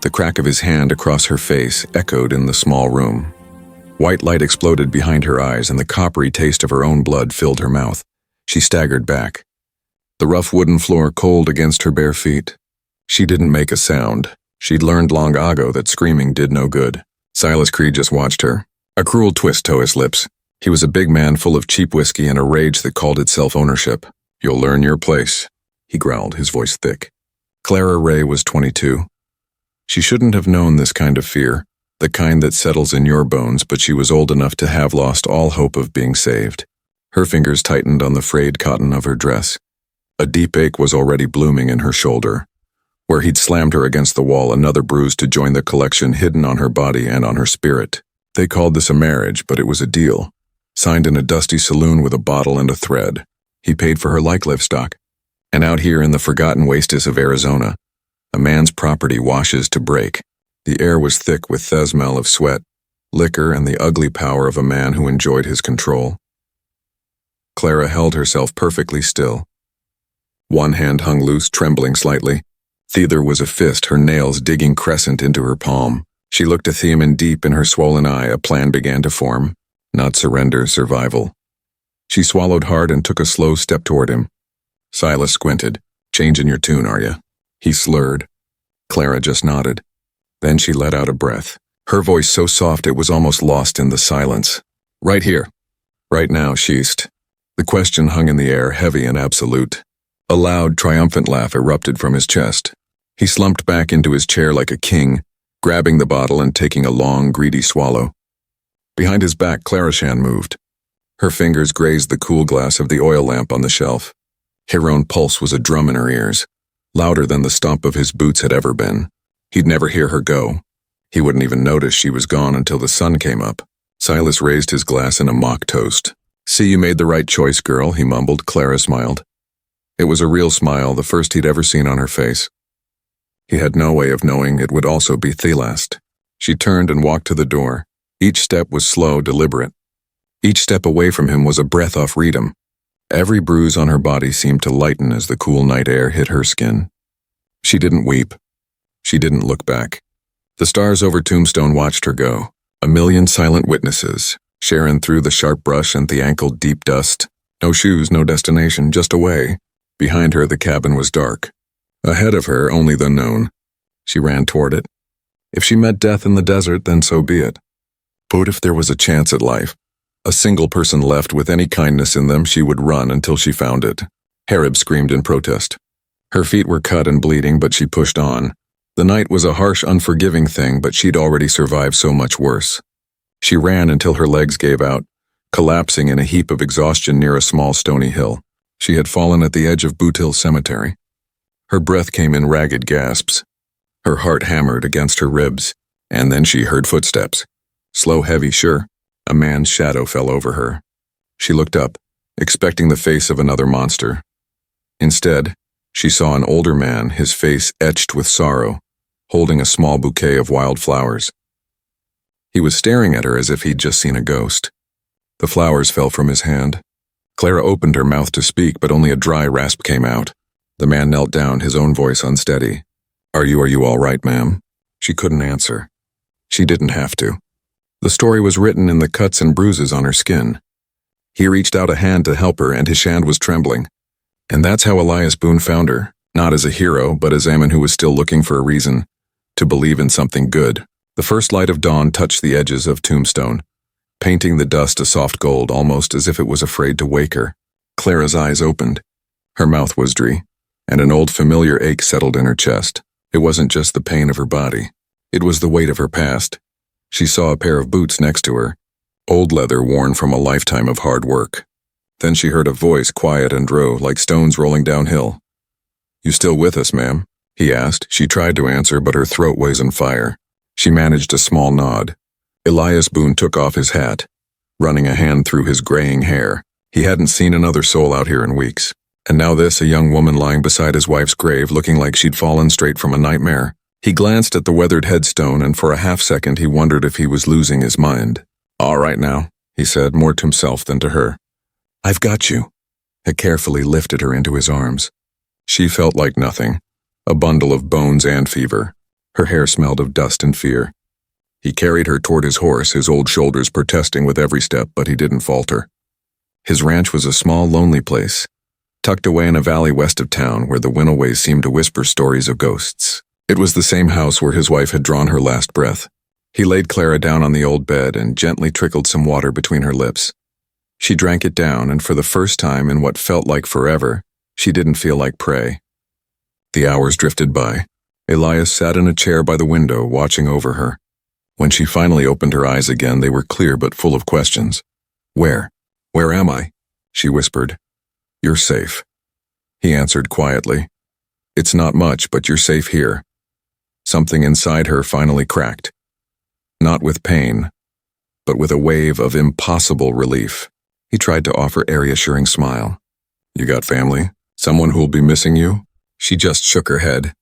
The crack of his hand across her face echoed in the small room. White light exploded behind her eyes, and the coppery taste of her own blood filled her mouth. She staggered back, the rough wooden floor cold against her bare feet. She didn't make a sound. She'd learned long ago that screaming did no good. Silas Creed just watched her, a cruel twist to his lips. He was a big man full of cheap whiskey and a rage that called itself ownership. "You'll learn your place," he growled, his voice thick. Clara Ray was 22. She shouldn't have known this kind of fear, the kind that settles in your bones, but she was old enough to have lost all hope of being saved. Her fingers tightened on the frayed cotton of her dress. A deep ache was already blooming in her shoulder. Where he'd slammed her against the wall, another bruise to join the collection hidden on her body and on her spirit. They called this a marriage, but it was a deal, signed in a dusty saloon with a bottle and a thread. He paid for her like livestock. And out here in the forgotten wastes of Arizona, a man's property washes to break. The air was thick with the smell of sweat, liquor, and the ugly power of a man who enjoyed his control. Clara held herself perfectly still. One hand hung loose, trembling slightly. The other was a fist, her nails digging crescent into her palm. She looked at him, and deep in her swollen eye a plan began to form. Not surrender, survival. She swallowed hard and took a slow step toward him. Silas squinted. "Changing your tune, are you?" He slurred. Clara just nodded. Then she let out a breath, her voice so soft it was almost lost in the silence. "Right here. Right now, sheest." The question hung in the air, heavy and absolute. A loud, triumphant laugh erupted from his chest. He slumped back into his chair like a king, grabbing the bottle and taking a long, greedy swallow. Behind his back, Clarashan moved. Her fingers grazed the cool glass of the oil lamp on the shelf. Her own pulse was a drum in her ears, louder than the stomp of his boots had ever been. He'd never hear her go. He wouldn't even notice she was gone until the sun came up. Silas raised his glass in a mock toast. "See, you made the right choice, girl," he mumbled. Clara smiled. It was a real smile, the first he'd ever seen on her face. He had no way of knowing it would also be the last. She turned and walked to the door. Each step was slow, deliberate. Each step away from him was a breath off freedom. Every bruise on her body seemed to lighten as the cool night air hit her skin. She didn't weep. She didn't look back. The stars over Tombstone watched her go. A million silent witnesses, Sharon through the sharp brush and the ankle-deep dust. No shoes, no destination, just away. Behind her, the cabin was dark. Ahead of her, only the known. She ran toward it. If she met death in the desert, then so be it. But if there was a chance at life, a single person left with any kindness in them, she would run until she found it. Harib screamed in protest. Her feet were cut and bleeding, but she pushed on. The night was a harsh, unforgiving thing, but she'd already survived so much worse. She ran until her legs gave out, collapsing in a heap of exhaustion near a small stony hill. She had fallen at the edge of Boot Hill Cemetery. Her breath came in ragged gasps. Her heart hammered against her ribs, and then she heard footsteps. Slow, heavy, sure. A man's shadow fell over her. She looked up, expecting the face of another monster. Instead, she saw an older man, his face etched with sorrow, holding a small bouquet of wild flowers. He was staring at her as if he'd just seen a ghost. The flowers fell from his hand. Clara opened her mouth to speak, but only a dry rasp came out. The man knelt down, his own voice unsteady. Are you all right, ma'am?" She couldn't answer. She didn't have to. The story was written in the cuts and bruises on her skin. He reached out a hand to help her, and his hand was trembling. And that's how Elias Boone found her, not as a hero, but as a man who was still looking for a reason to believe in something good. The first light of dawn touched the edges of Tombstone, painting the dust a soft gold, almost as if it was afraid to wake her. Clara's eyes opened. Her mouth was dry, and an old familiar ache settled in her chest. It wasn't just the pain of her body. It was the weight of her past. She saw a pair of boots next to her, old leather worn from a lifetime of hard work. Then she heard a voice, quiet and low, like stones rolling downhill. "You still with us, ma'am?" he asked. She tried to answer, but her throat was on fire. She managed a small nod. Elias Boone took off his hat, running a hand through his graying hair. He hadn't seen another soul out here in weeks. And now this, a young woman lying beside his wife's grave, looking like she'd fallen straight from a nightmare. He glanced at the weathered headstone, and for a half-second he wondered if he was losing his mind. "All right now," he said, more to himself than to her. "I've got you." He carefully lifted her into his arms. She felt like nothing, a bundle of bones and fever. Her hair smelled of dust and fear. He carried her toward his horse, his old shoulders protesting with every step, but he didn't falter. His ranch was a small, lonely place, tucked away in a valley west of town where the windowways seemed to whisper stories of ghosts. It was the same house where his wife had drawn her last breath. He laid Clara down on the old bed and gently trickled some water between her lips. She drank it down, and for the first time in what felt like forever, she didn't feel like prey. The hours drifted by. Elias sat in a chair by the window, watching over her. When she finally opened her eyes again, they were clear but full of questions. Where am I?" she whispered. "You're safe," he answered quietly. "It's not much, but you're safe here." Something inside her finally cracked. Not with pain, but with a wave of impossible relief. He tried to offer a reassuring smile. "You got family? Someone who'll be missing you?" She just shook her head.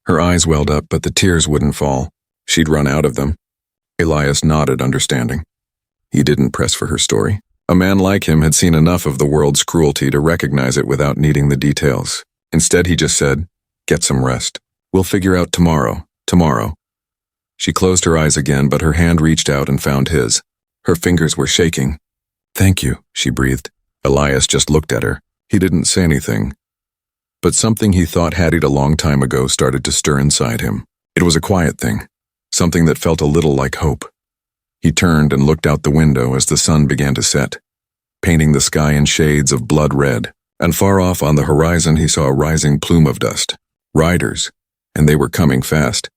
Her eyes welled up, but the tears wouldn't fall. She'd run out of them. Elias nodded, understanding. He didn't press for her story. A man like him had seen enough of the world's cruelty to recognize it without needing the details. Instead, he just said, "Get some rest. We'll figure out tomorrow. She closed her eyes again, but her hand reached out and found his. Her fingers were shaking. "Thank you," she breathed. Elias just looked at her. He didn't say anything. But something he thought haddied a long time ago started to stir inside him. It was a quiet thing, something that felt a little like hope. He turned and looked out the window as the sun began to set, painting the sky in shades of blood red. And far off on the horizon he saw a rising plume of dust. Riders, and they were coming fast.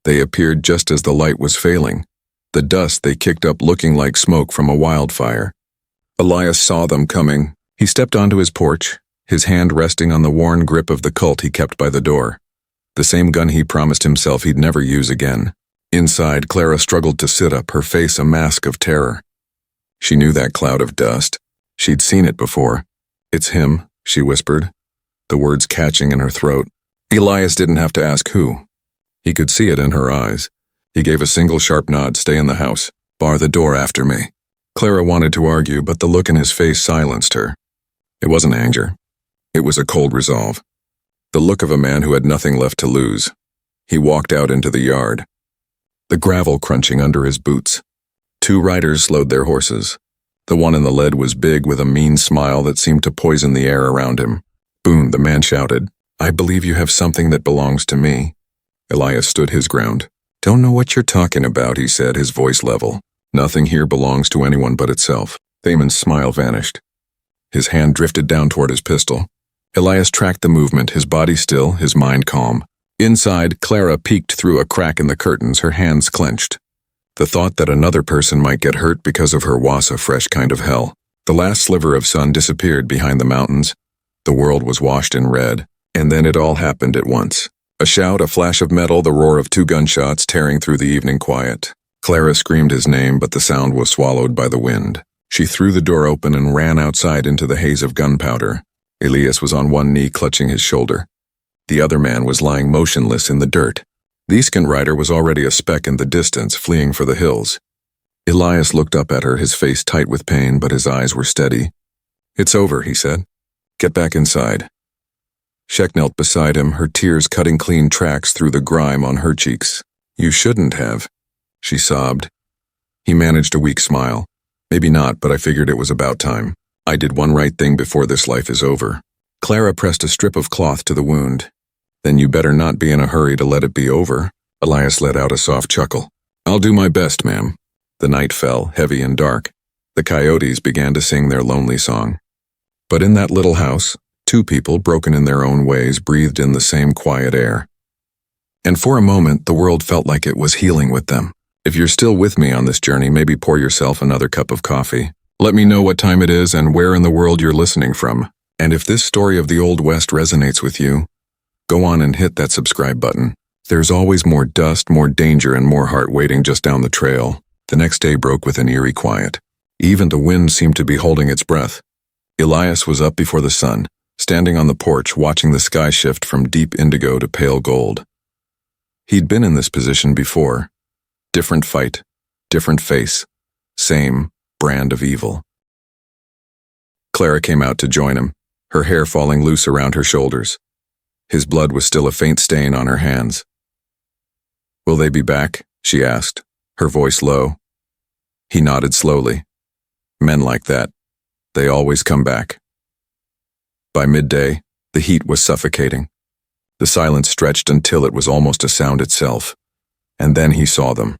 They appeared just as the light was failing. The dust they kicked up looking like smoke from a wildfire. Elias saw them coming. He stepped onto his porch, his hand resting on the worn grip of the Colt he kept by the door. The same gun he promised himself he'd never use again. Inside, Clara struggled to sit up, her face a mask of terror. She knew that cloud of dust. She'd seen it before. "It's him," she whispered, the words catching in her throat. Elias didn't have to ask who. He could see it in her eyes. He gave a single sharp nod. "Stay in the house. Bar the door after me." Clara wanted to argue, but the look in his face silenced her. It wasn't anger. It was a cold resolve. The look of a man who had nothing left to lose. He walked out into the yard, the gravel crunching under his boots. 2 riders slowed their horses. The one in the lead was big, with a mean smile that seemed to poison the air around him. "Boone," the man shouted. "I believe you have something that belongs to me." Elias stood his ground. "Don't know what you're talking about," he said, his voice level. "Nothing here belongs to anyone but itself." Thamon's smile vanished. His hand drifted down toward his pistol. Elias tracked the movement, his body still, his mind calm. Inside, Clara peeked through a crack in the curtains, her hands clenched. The thought that another person might get hurt because of her was a fresh kind of hell. The last sliver of sun disappeared behind the mountains. The world was washed in red, and then it all happened at once. A shout, a flash of metal, the roar of 2 gunshots tearing through the evening quiet. Clara screamed his name, but the sound was swallowed by the wind. She threw the door open and ran outside into the haze of gunpowder. Elias was on one knee, clutching his shoulder. The other man was lying motionless in the dirt. The Iskan rider was already a speck in the distance, fleeing for the hills. Elias looked up at her, his face tight with pain, but his eyes were steady. "It's over," he said. "Get back inside." Shek knelt beside him, her tears cutting clean tracks through the grime on her cheeks. "You shouldn't have," she sobbed. He managed a weak smile. "Maybe not, but I figured it was about time. I did one right thing before this life is over." Clara pressed a strip of cloth to the wound. "Then you better not be in a hurry to let it be over." Elias let out a soft chuckle. "I'll do my best, ma'am." The night fell, heavy and dark. The coyotes began to sing their lonely song. But in that little house, 2 people, broken in their own ways, breathed in the same quiet air. And for a moment, the world felt like it was healing with them. If you're still with me on this journey, maybe pour yourself another cup of coffee. Let me know what time it is and where in the world you're listening from. And if this story of the Old West resonates with you, go on and hit that subscribe button. There's always more dust, more danger, and more heart waiting just down the trail. The next day broke with an eerie quiet. Even the wind seemed to be holding its breath. Elias was up before the sun, standing on the porch, watching the sky shift from deep indigo to pale gold. He'd been in this position before. Different fight, different face, same brand of evil. Clara came out to join him, her hair falling loose around her shoulders. His blood was still a faint stain on her hands. Will they be back? She asked, her voice low. He nodded slowly. Men like that, they always come back. By midday, the heat was suffocating. The silence stretched until it was almost a sound itself. And then he saw them.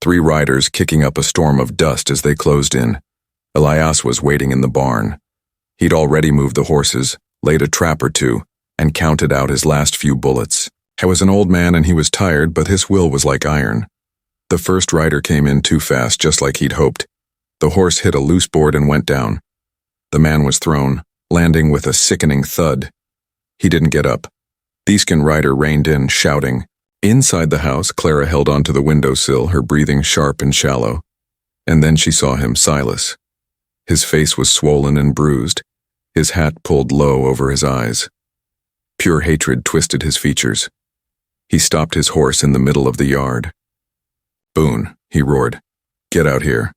3 riders kicking up a storm of dust as they closed in. Elias was waiting in the barn. He'd already moved the horses, laid a trap or two, and counted out his last few bullets. He was an old man and he was tired, but his will was like iron. The first rider came in too fast, just like he'd hoped. The horse hit a loose board and went down. The man was thrown, landing with a sickening thud. He didn't get up. The second rider reined in, shouting. Inside the house, Clara held onto the windowsill, her breathing sharp and shallow. And then she saw him, Silas. His face was swollen and bruised, his hat pulled low over his eyes. Pure hatred twisted his features. He stopped his horse in the middle of the yard. Boone, he roared. Get out here.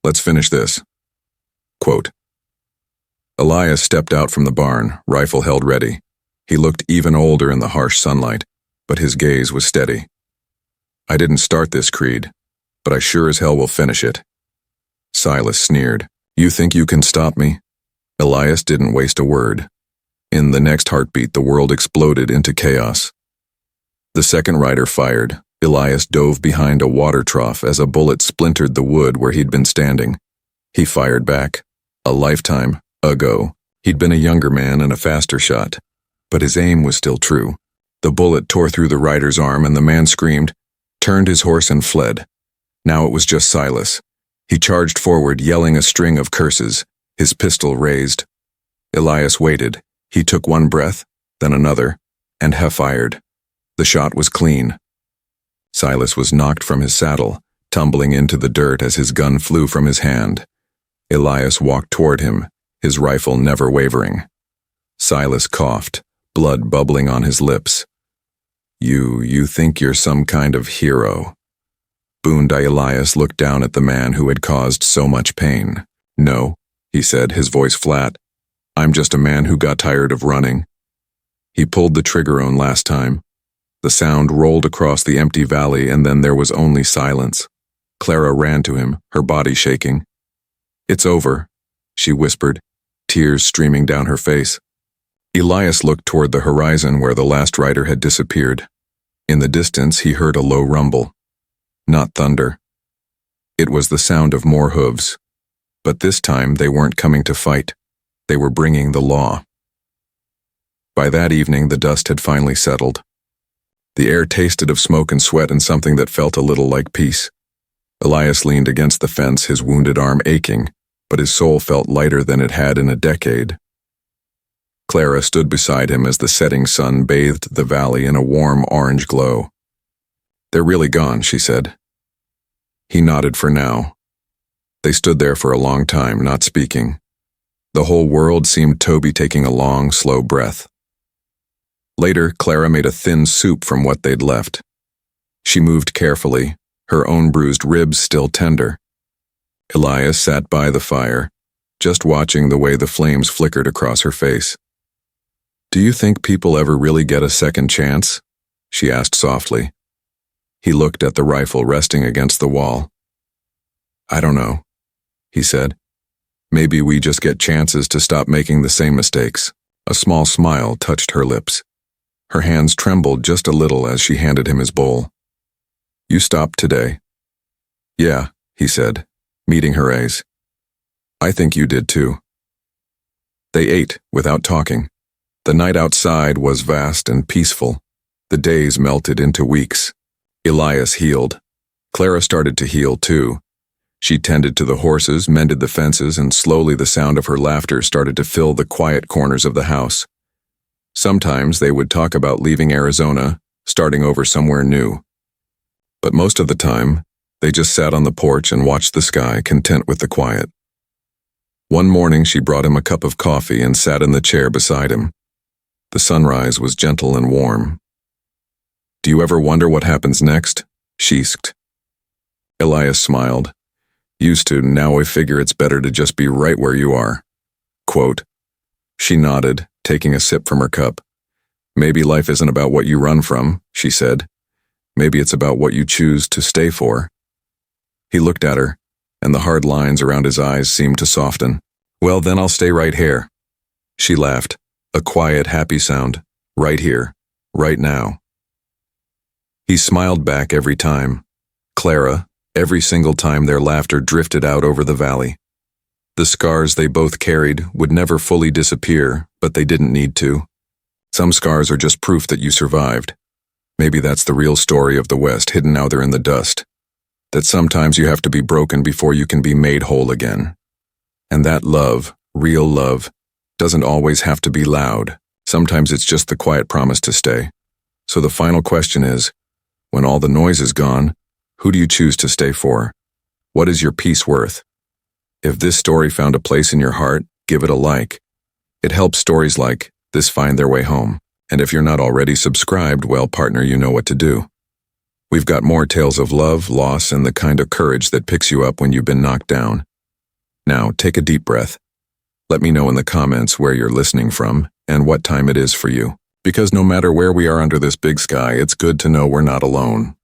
Let's finish this. Quote. Elias stepped out from the barn, rifle held ready. He looked even older in the harsh sunlight, but his gaze was steady. I didn't start this creed, but I sure as hell will finish it. Silas sneered. You think you can stop me? Elias didn't waste a word. In the next heartbeat, the world exploded into chaos. The second rider fired. Elias dove behind a water trough as a bullet splintered the wood where he'd been standing. He fired back. A lifetime ago, he'd been a younger man and a faster shot. But his aim was still true. The bullet tore through the rider's arm and the man screamed, turned his horse and fled. Now it was just Silas. He charged forward, yelling a string of curses, his pistol raised. Elias waited. He took one breath, then another, and fired. The shot was clean. Silas was knocked from his saddle, tumbling into the dirt as his gun flew from his hand. Elias walked toward him, his rifle never wavering. Silas coughed, blood bubbling on his lips. You think you're some kind of hero. Boone Elias looked down at the man who had caused so much pain. No, he said, his voice flat. I'm just a man who got tired of running. He pulled the trigger on last time. The sound rolled across the empty valley and then there was only silence. Clara ran to him, her body shaking. It's over, she whispered, tears streaming down her face. Elias looked toward the horizon where the last rider had disappeared. In the distance, he heard a low rumble. Not thunder. It was the sound of more hooves. But this time, they weren't coming to fight. They were bringing the law. By that evening, the dust had finally settled. The air tasted of smoke and sweat and something that felt a little like peace. Elias leaned against the fence, his wounded arm aching, but his soul felt lighter than it had in a decade. Clara stood beside him as the setting sun bathed the valley in a warm orange glow. They're really gone, she said. He nodded for now. They stood there for a long time, not speaking. The whole world seemed Toby taking a long, slow breath. Later, Clara made a thin soup from what they'd left. She moved carefully, her own bruised ribs still tender. Elias sat by the fire, just watching the way the flames flickered across her face. Do you think people ever really get a second chance? She asked softly. He looked at the rifle resting against the wall. I don't know, he said. Maybe we just get chances to stop making the same mistakes. A small smile touched her lips. Her hands trembled just a little as she handed him his bowl. You stopped today. Yeah, he said, meeting her eyes. I think you did too. They ate without talking. The night outside was vast and peaceful. The days melted into weeks. Elias healed. Clara started to heal too. She tended to the horses, mended the fences, and slowly the sound of her laughter started to fill the quiet corners of the house. Sometimes they would talk about leaving Arizona, starting over somewhere new. But most of the time, they just sat on the porch and watched the sky, content with the quiet. One morning she brought him a cup of coffee and sat in the chair beside him. The sunrise was gentle and warm. Do you ever wonder what happens next? She asked. Elias smiled. Used to, now I figure it's better to just be right where you are. Quote. She nodded, taking a sip from her cup. Maybe life isn't about what you run from, she said. Maybe it's about what you choose to stay for. He looked at her, and the hard lines around his eyes seemed to soften. Well, then I'll stay right here. She laughed, a quiet, happy sound. Right here, right now. He smiled back every time. Clara, every single time their laughter drifted out over the valley. The scars they both carried would never fully disappear, but they didn't need to. Some scars are just proof that you survived. Maybe that's the real story of the West, hidden out there in the dust. That sometimes you have to be broken before you can be made whole again. And that love, real love, doesn't always have to be loud. Sometimes it's just the quiet promise to stay. So the final question is, when all the noise is gone, who do you choose to stay for? What is your peace worth? If this story found a place in your heart, give it a like. It helps stories like this find their way home. And if you're not already subscribed, well, partner, you know what to do. We've got more tales of love, loss, and the kind of courage that picks you up when you've been knocked down. Now, take a deep breath. Let me know in the comments where you're listening from and what time it is for you. Because no matter where we are under this big sky, it's good to know we're not alone.